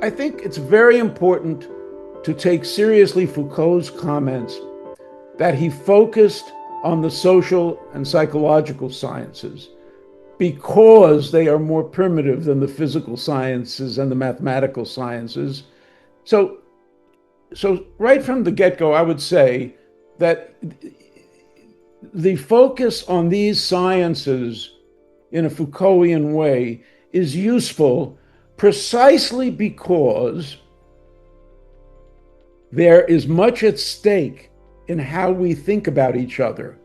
I think it's very important to take seriously Foucault's comments that he focused on the social and psychological sciences because they are more primitive than the physical sciences and the mathematical sciences. So, so right from the get-go, I would say that the focus on these sciences in a Foucaultian way is useful precisely because there is much at stake in how we think about each other,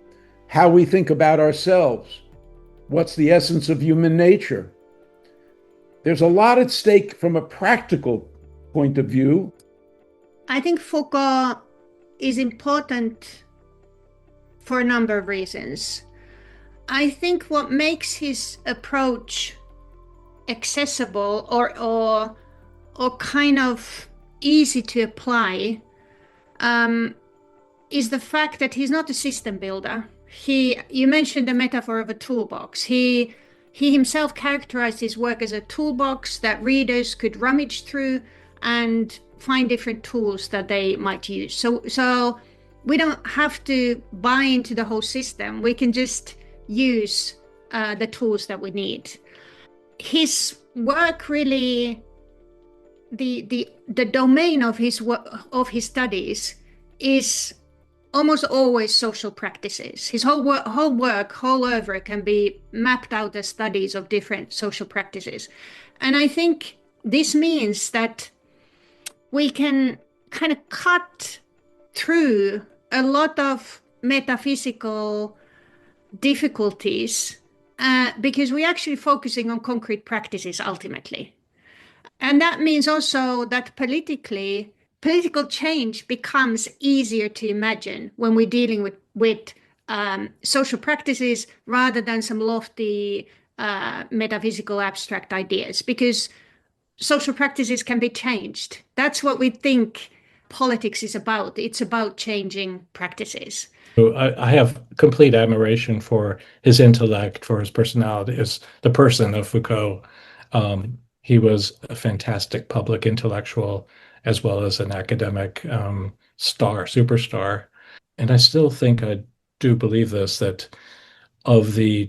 how we think about ourselves, what's the essence of human nature. There's a lot at stake from a practical point of view. I think Foucault is important for a number of reasons. I think what makes his approach accessible or kind of easy to apply is the fact that he's not a system builder. You mentioned the metaphor of a toolbox. He himself characterized his work as a toolbox that readers could rummage through and find different tools that they might use. So we don't have to buy into the whole system. We can just use the tools that we need. His work really, the domain of his studies is almost always social practices. His whole oeuvre can be mapped out as studies of different social practices. And I think this means that we can kind of cut through a lot of metaphysical difficulties because we're actually focusing on concrete practices ultimately. And that means also that political change becomes easier to imagine when we're dealing with social practices rather than some lofty metaphysical abstract ideas, because social practices can be changed. That's what we think politics is about. It's about changing practices. So I have complete admiration for his intellect, for his personality, as the person of Foucault. He was a fantastic public intellectual as well as an academic superstar. And I still think I do believe this, that of the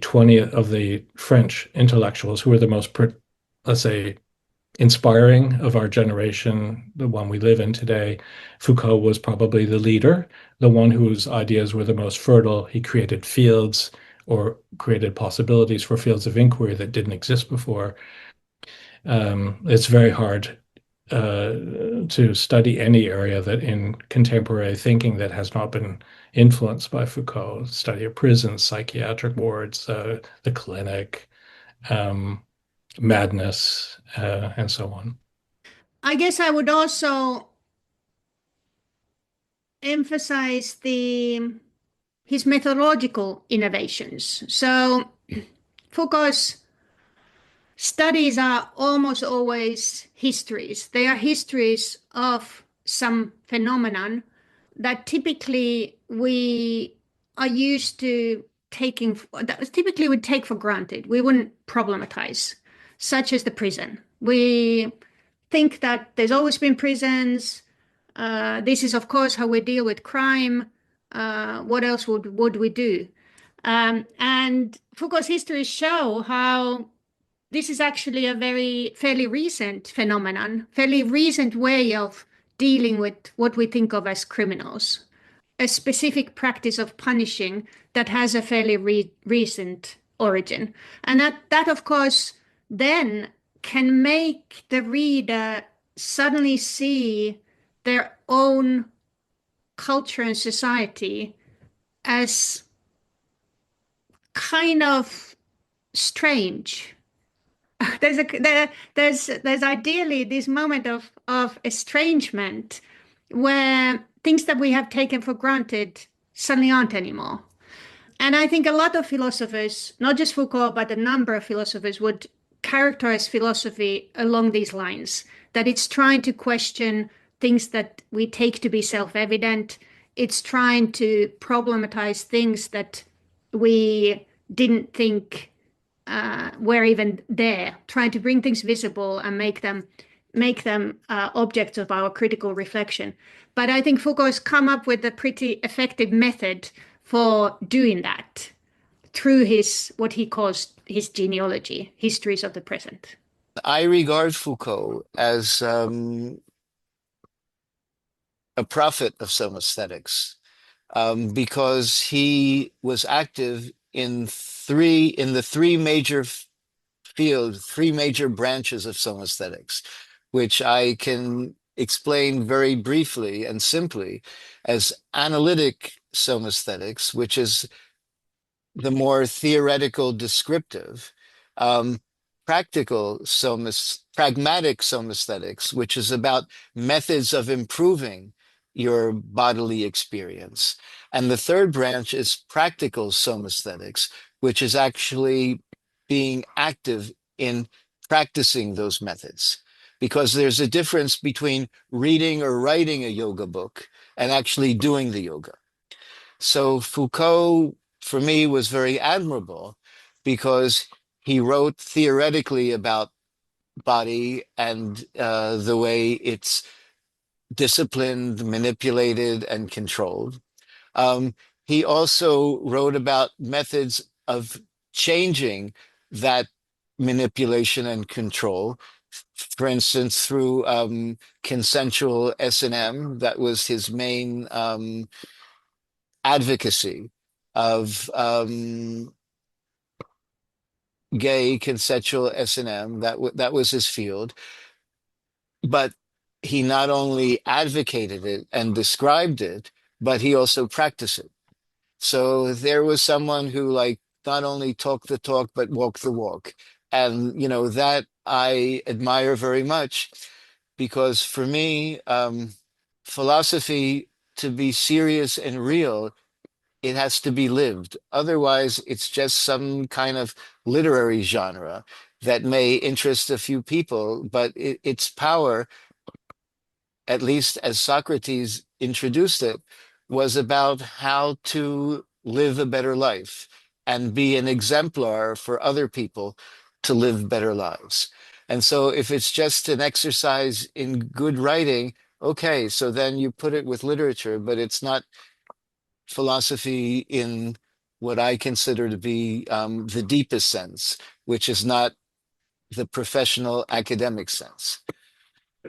French intellectuals who were the most, let's say, inspiring of our generation, the one we live in today, Foucault was probably the leader, the one whose ideas were the most fertile. He created fields or created possibilities for fields of inquiry that didn't exist before. It's very hard to study any area that in contemporary thinking that has not been influenced by Foucault. Study of prisons, psychiatric wards, the clinic, madness, and so on. I guess I would also emphasize his methodological innovations. So Foucault's studies are almost always histories. They are histories of some phenomenon that typically we are used to that typically we take for granted. We wouldn't problematize, such as the prison. We think that there's always been prisons. This is, of course, how we deal with crime. What else would we do? And Foucault's histories show how this is actually a fairly recent phenomenon, fairly recent way of dealing with what we think of as criminals, a specific practice of punishing that has a fairly recent origin. And that, of course, then can make the reader suddenly see their own culture and society as kind of strange. There's ideally this moment of estrangement where things that we have taken for granted suddenly aren't anymore. And I think a lot of philosophers, not just Foucault, but a number of philosophers would characterize philosophy along these lines, that it's trying to question things that we take to be self-evident. It's trying to problematize things that we didn't think were even there, trying to bring things visible and make them objects of our critical reflection. But I think Foucault's come up with a pretty effective method for doing that through his, what he calls his genealogy, histories of the present. I regard Foucault as a prophet of Somaesthetics, because he was active in the three major fields, three major branches of Somaesthetics, which I can explain very briefly and simply as analytic Somaesthetics, which is the more theoretical descriptive, pragmatic Somaesthetics, which is about methods of improving your bodily experience. And the third branch is practical Somaesthetics, which is actually being active in practicing those methods. Because there's a difference between reading or writing a yoga book and actually doing the yoga. So Foucault, for me, was very admirable because he wrote theoretically about body and the way it's disciplined, manipulated, and controlled. He also wrote about methods of changing that manipulation and control. For instance, through consensual S&M, that was his main advocacy of gay consensual S&M. That was his field. But he not only advocated it and described it, but he also practiced it. So there was someone who not only talked the talk, but walked the walk. And, that I admire very much because for me, philosophy, to be serious and real, it has to be lived. Otherwise, it's just some kind of literary genre that may interest a few people, but its power, at least as Socrates introduced it, was about how to live a better life and be an exemplar for other people to live better lives. And so if it's just an exercise in good writing, okay, so then you put it with literature, but it's not philosophy in what I consider to be the deepest sense, which is not the professional academic sense.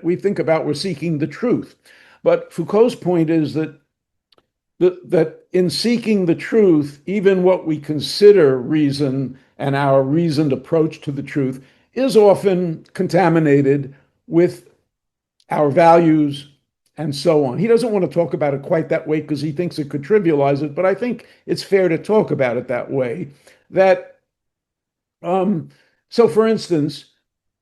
We think about we're seeking the truth. But Foucault's point is that in seeking the truth, even what we consider reason and our reasoned approach to the truth is often contaminated with our values and so on. He doesn't want to talk about it quite that way because he thinks it could trivialize it, but I think it's fair to talk about it that way. So for instance,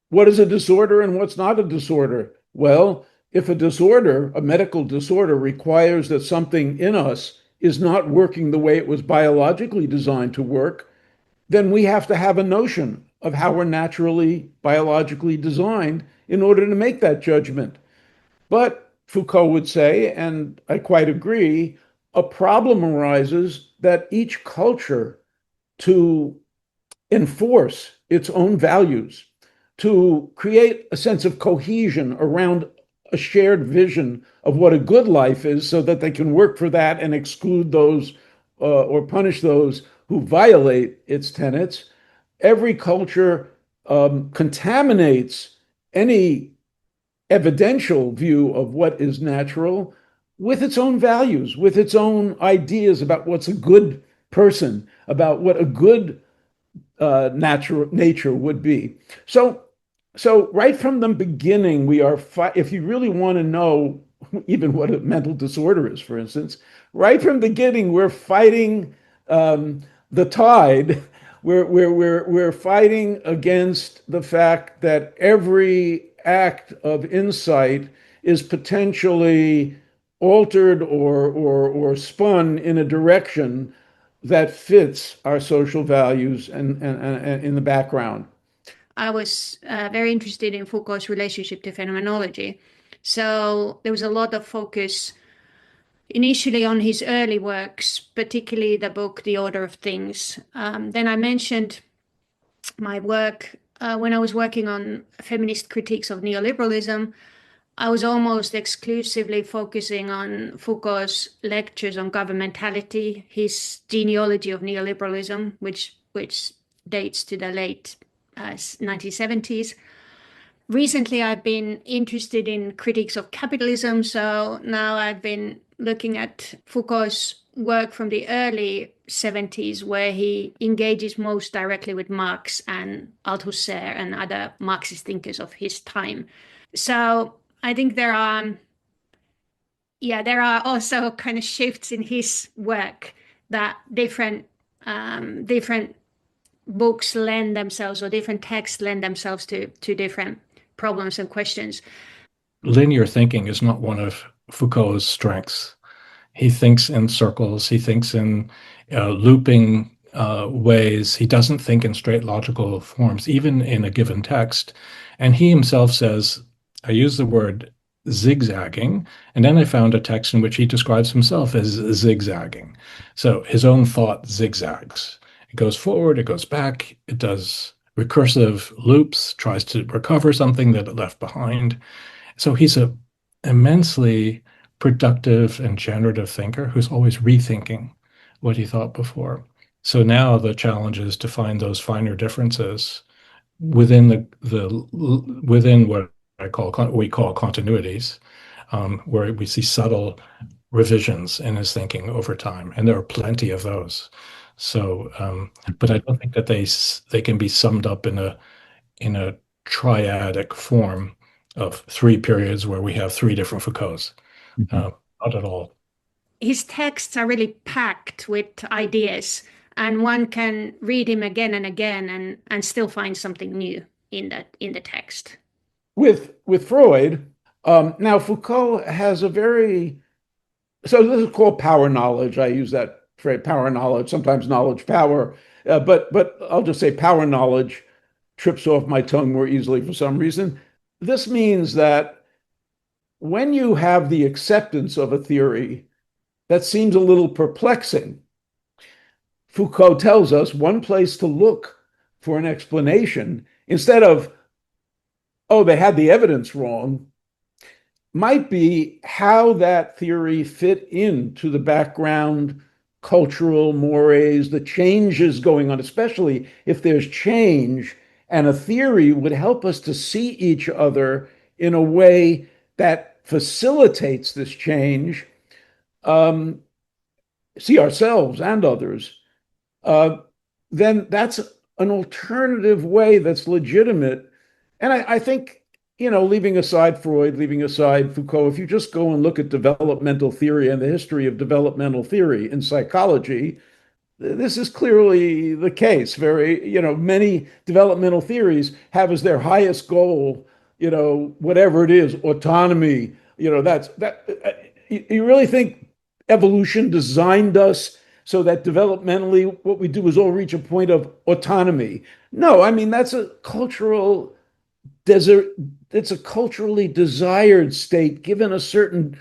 what is a disorder and what's not a disorder? Well, if a disorder, a medical disorder, requires that something in us is not working the way it was biologically designed to work, then we have to have a notion of how we're naturally, biologically designed in order to make that judgment. But Foucault would say, and I quite agree, a problem arises that each culture, to enforce its own values, to create a sense of cohesion around a shared vision of what a good life is so that they can work for that and exclude those or punish those who violate its tenets. Every culture contaminates any evidential view of what is natural with its own values, with its own ideas about what's a good person, about what a good nature would be. So right from the beginning, we are, if you really want to know even what a mental disorder is, for instance, right from the beginning, we're fighting the tide. We're fighting against the fact that every act of insight is potentially altered or spun in a direction that fits our social values and in the background. I was very interested in Foucault's relationship to phenomenology. So there was a lot of focus initially on his early works, particularly the book The Order of Things. Then I mentioned my work when I was working on feminist critiques of neoliberalism, I was almost exclusively focusing on Foucault's lectures on governmentality, his genealogy of neoliberalism, which dates to the late 1970s. Recently, I've been interested in critiques of capitalism, so now I've been looking at Foucault's work from the early 70s, where he engages most directly with Marx and Althusser and other Marxist thinkers of his time. So I think there are also kind of shifts in his work that different books lend themselves, or different texts lend themselves to different problems and questions. Linear thinking is not one of Foucault's strengths. He thinks in circles. He thinks in looping ways. He doesn't think in straight logical forms, even in a given text. And he himself says, I use the word zigzagging, and then I found a text in which he describes himself as zigzagging. So his own thought zigzags. It goes forward, it goes back, it does recursive loops, tries to recover something that it left behind. So he's a immensely productive and generative thinker who's always rethinking what he thought before. So now the challenge is to find those finer differences within within what we call continuities, where we see subtle revisions in his thinking over time, and there are plenty of those. So, but I don't think that they can be summed up in a triadic form of three periods where we have three different Foucaults. Not at all. His texts are really packed with ideas, and one can read him again and again and still find something new in the text. With Freud, now Foucault has so this is called power knowledge. I use that phrase, power knowledge, sometimes knowledge power, but I'll just say power knowledge trips off my tongue more easily for some reason. This means that when you have the acceptance of a theory that seems a little perplexing, Foucault tells us one place to look for an explanation, instead of, oh, they had the evidence wrong, might be how that theory fit into the background cultural mores, the changes going on, especially if there's change, and a theory would help us to see each other in a way that facilitates this change, see ourselves and others, then that's an alternative way that's legitimate. And I think, leaving aside Freud, leaving aside Foucault, if you just go and look at developmental theory and the history of developmental theory in psychology, this is clearly the case. Many developmental theories have as their highest goal, whatever it is, autonomy. You really think evolution designed us so that developmentally what we do is all reach a point of autonomy? No, I mean, that's a cultural desert. It's a culturally desired state given a certain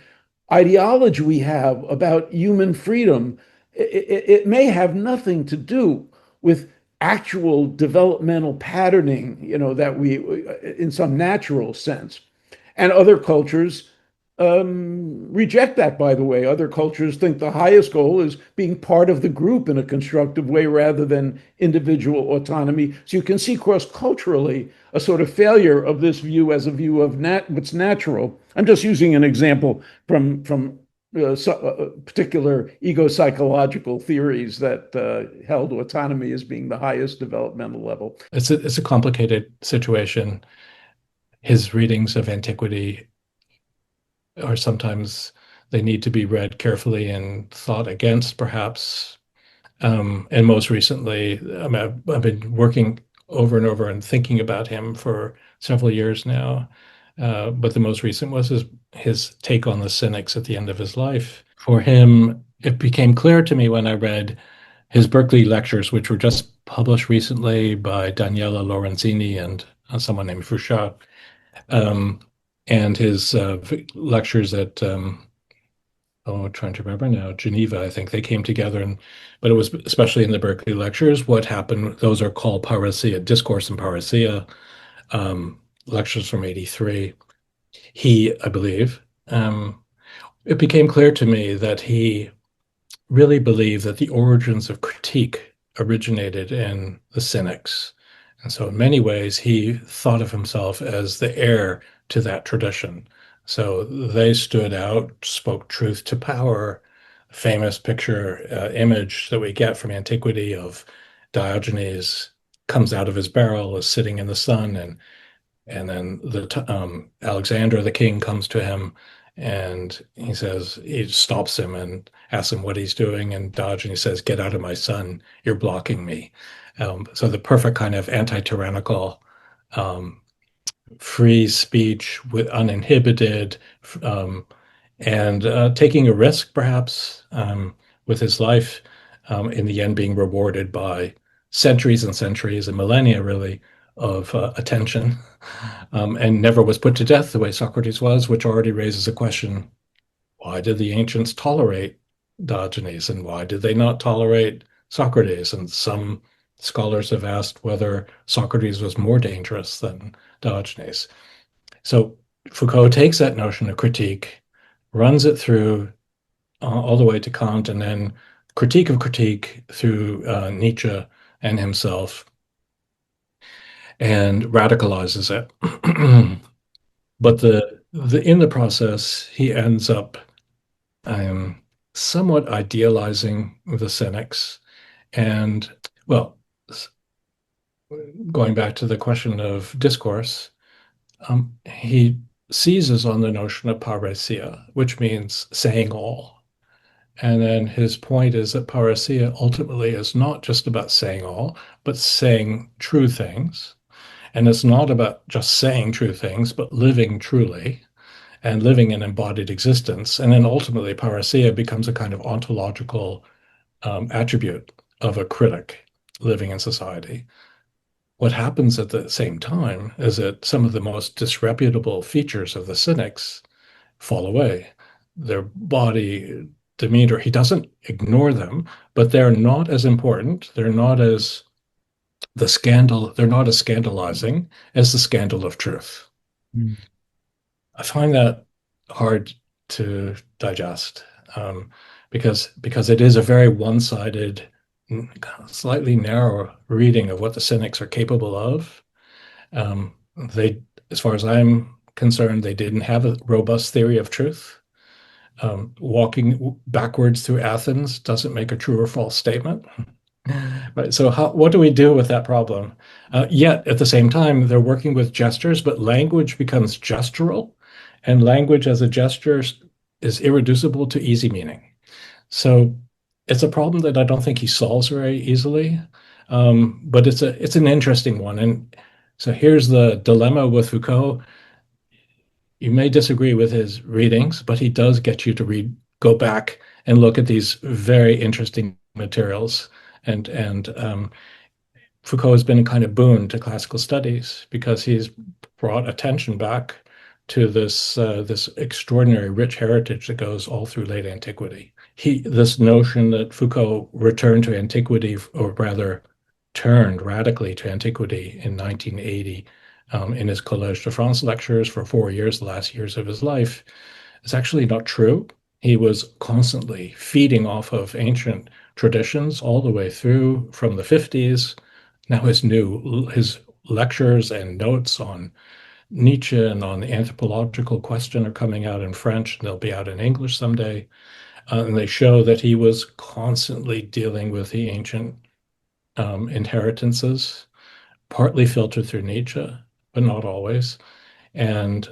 ideology we have about human freedom. It may have nothing to do with actual developmental patterning, that we, in some natural sense. And other cultures reject that, by the way. Other cultures think the highest goal is being part of the group in a constructive way rather than individual autonomy. So you can see cross-culturally a sort of failure of this view as a view of what's natural. I'm just using an example from particular ego-psychological theories that held autonomy as being the highest developmental level. It's a complicated situation. His readings of Antiquity are sometimes, they need to be read carefully and thought against, perhaps. And most recently, I've been working over and over and thinking about him for several years now. But the most recent was his take on the cynics at the end of his life. For him, it became clear to me when I read his Berkeley lectures, which were just published recently by Daniela Lorenzini and someone named Foucault, and his lectures at oh, trying to remember now, Geneva, I think they came together, but it was especially in the Berkeley lectures. What happened? Those are called parousia, discourse and parousia, lectures from '83. I believe, it became clear to me that he really believed that the origins of critique originated in the Cynics. And so, in many ways, he thought of himself as the heir to that tradition. So they stood out, spoke truth to power. Famous image that we get from Antiquity of Diogenes comes out of his barrel, is sitting in the sun, and then Alexander the king comes to him, and he stops him and asks him what he's doing, and Diogenes says, "Get out of my sun, you're blocking me." So the perfect kind of anti-tyrannical, um, free speech with uninhibited, um, and taking a risk perhaps with his life, in the end being rewarded by centuries and centuries and millennia really of attention, and never was put to death the way Socrates was, which already raises a question: why did the ancients tolerate Diogenes, and why did they not tolerate Socrates? And some scholars have asked whether Socrates was more dangerous than Diogenes. So Foucault takes that notion of critique, runs it through all the way to Kant, and then critique of critique through Nietzsche and himself, and radicalizes it. But in the process, he ends up somewhat idealizing the Cynics. And, well, going back to the question of discourse, he seizes on the notion of parousia, which means saying all. And then his point is that parousia ultimately is not just about saying all, but saying true things. And it's not about just saying true things, but living truly and living an embodied existence. And then ultimately, parousia becomes a kind of ontological attribute of a critic living in society. What happens at the same time is that some of the most disreputable features of the Cynics fall away. Their body demeanor, he doesn't ignore them, but they're not as important. They're not as scandalizing as the scandal of truth. Mm. I find that hard to digest, because it is a very one-sided, slightly narrow reading of what the Cynics are capable of. As far as I'm concerned, they didn't have a robust theory of truth. Walking backwards through Athens doesn't make a true or false statement. Right. So what do we do with that problem? Yet at the same time, they're working with gestures, but language becomes gestural, and language as a gesture is irreducible to easy meaning. So it's a problem that I don't think he solves very easily, but it's an interesting one. And so here's the dilemma with Foucault. You may disagree with his readings, but he does get you to go back and look at these very interesting materials. And Foucault has been a kind of boon to classical studies because he's brought attention back to this extraordinary rich heritage that goes all through late antiquity. This notion that Foucault returned to antiquity, or rather turned radically to antiquity in 1980, in his Collège de France lectures for 4 years, the last years of his life, is actually not true. He was constantly feeding off of ancient traditions all the way through from the 50s. Now his lectures and notes on Nietzsche and on the anthropological question are coming out in French, and they'll be out in English someday. And they show that he was constantly dealing with the ancient inheritances, partly filtered through Nietzsche, but not always. And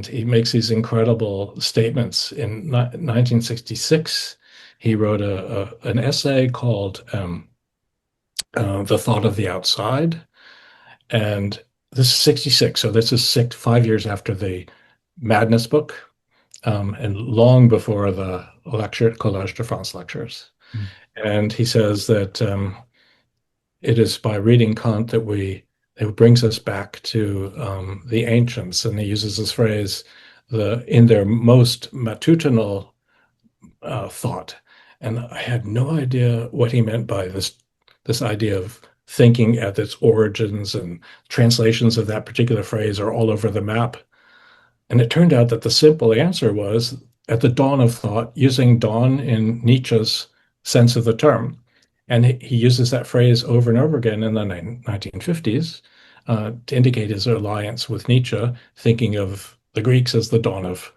he makes these incredible statements. In 1966, he wrote an essay called "The Thought of the Outside," and this is 66, so this is 5 years after the Madness book, and long before the Collège de France lectures. Mm. And he says that it is by reading Kant that it brings us back to the ancients. And he uses this phrase, in their most matutinal thought. And I had no idea what he meant by this idea of thinking at its origins, and translations of that particular phrase are all over the map. And it turned out that the simple answer was at the dawn of thought, using dawn in Nietzsche's sense of the term. And he uses that phrase over and over again in the 1950s to indicate his alliance with Nietzsche, thinking of the Greeks as the dawn of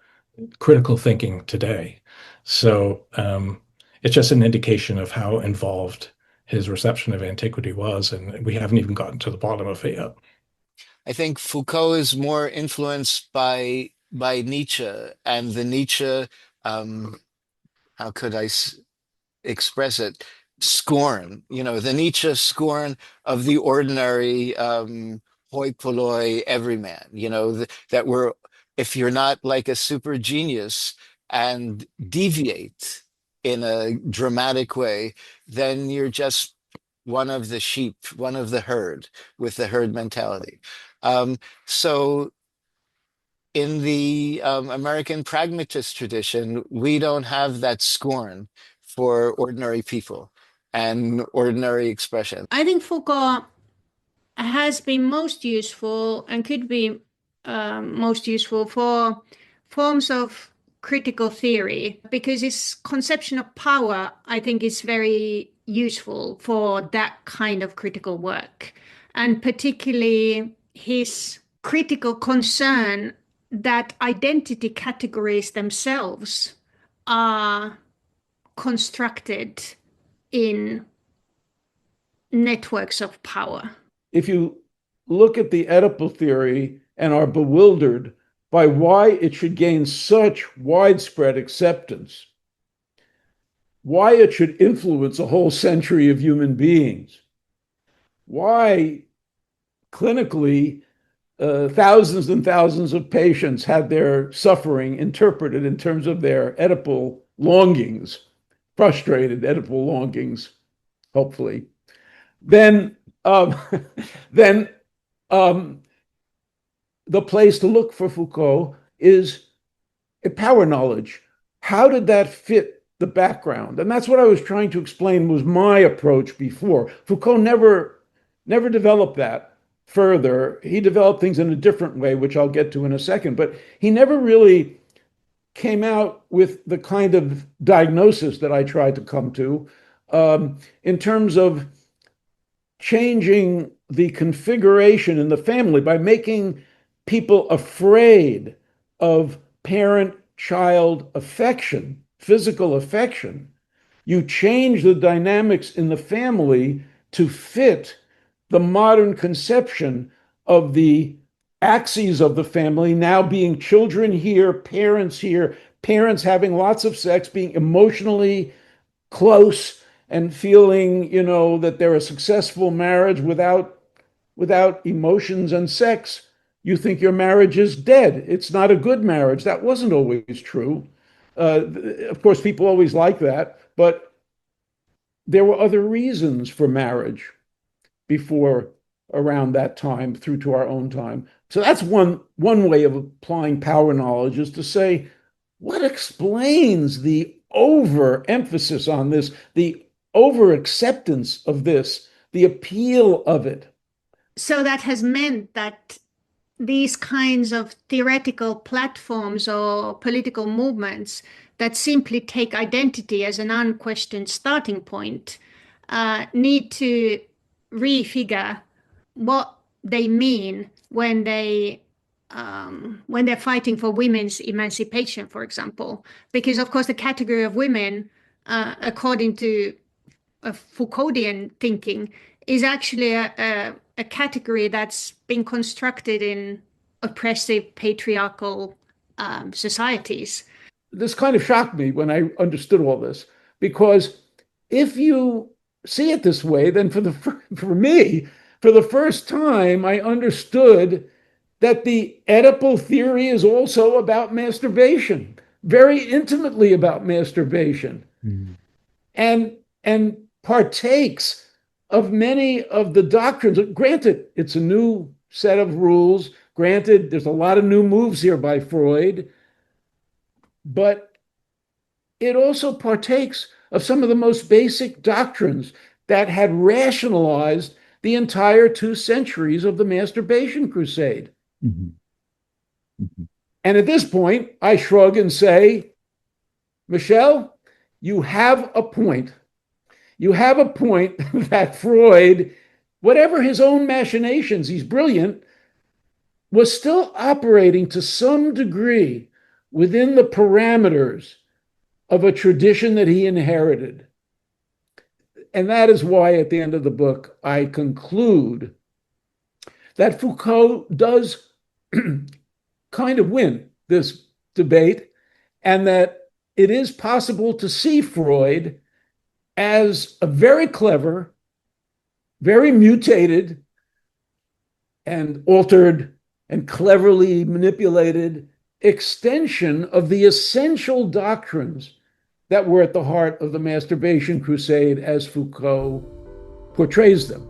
critical thinking today. So it's just an indication of how involved his reception of antiquity was, and we haven't even gotten to the bottom of it yet. I think Foucault is more influenced by Nietzsche, and the Nietzsche, how could I express it? Scorn, the Nietzsche scorn of the ordinary hoi polloi everyman, that we're, if you're not like a super genius and deviate in a dramatic way, then you're just one of the sheep, one of the herd, with the herd mentality. So in the American pragmatist tradition, we don't have that scorn for ordinary people and ordinary expression. I think Foucault has been most useful and could be most useful for forms of critical theory, because his conception of power, I think, is very useful for that kind of critical work. And particularly his critical concern that identity categories themselves are constructed in networks of power. If you look at the Oedipal theory and are bewildered by why it should gain such widespread acceptance, why it should influence a whole century of human beings, why clinically thousands and thousands of patients had their suffering interpreted in terms of their Oedipal longings, frustrated Oedipal longings, hopefully, then the place to look for Foucault is a power knowledge. How did that fit the background? And that's what I was trying to explain was my approach before. Foucault never developed that further. He developed things in a different way, which I'll get to in a second, but he never really came out with the kind of diagnosis that I tried to come to in terms of changing the configuration in the family by making people afraid of parent-child affection, physical affection. You change the dynamics in the family to fit the modern conception of the axes of the family now being children here, parents having lots of sex, being emotionally close and feeling, that they're a successful marriage without emotions and sex. You think your marriage is dead. It's not a good marriage. That wasn't always true. Of course, people always like that, but there were other reasons for marriage before around that time through to our own time. So that's one way of applying power knowledge, is to say, what explains the overemphasis on this, the over acceptance of this, the appeal of it? So that has meant that these kinds of theoretical platforms or political movements that simply take identity as an unquestioned starting point need to refigure what they mean when they're fighting for women's emancipation, for example. Because, of course, the category of women, according to Foucauldian thinking, is actually a category that's been constructed in oppressive patriarchal societies. This kind of shocked me when I understood all this, because if you see it this way, then for me, for the first time, I understood that the Oedipal theory is also about masturbation, very intimately about masturbation, and partakes of many of the doctrines. Granted, it's a new set of rules. Granted, there's a lot of new moves here by Freud, but it also partakes of some of the most basic doctrines that had rationalized the entire 2 centuries of the masturbation crusade. Mm-hmm. Mm-hmm. And at this point, I shrug and say, Michel, you have a point. You have a point that Freud, whatever his own machinations, he's brilliant, was still operating to some degree within the parameters of a tradition that he inherited. And that is why at the end of the book, I conclude that Foucault does kind of win this debate, and that it is possible to see Freud as a very clever, very mutated, and altered and cleverly manipulated extension of the essential doctrines that were at the heart of the masturbation crusade as Foucault portrays them.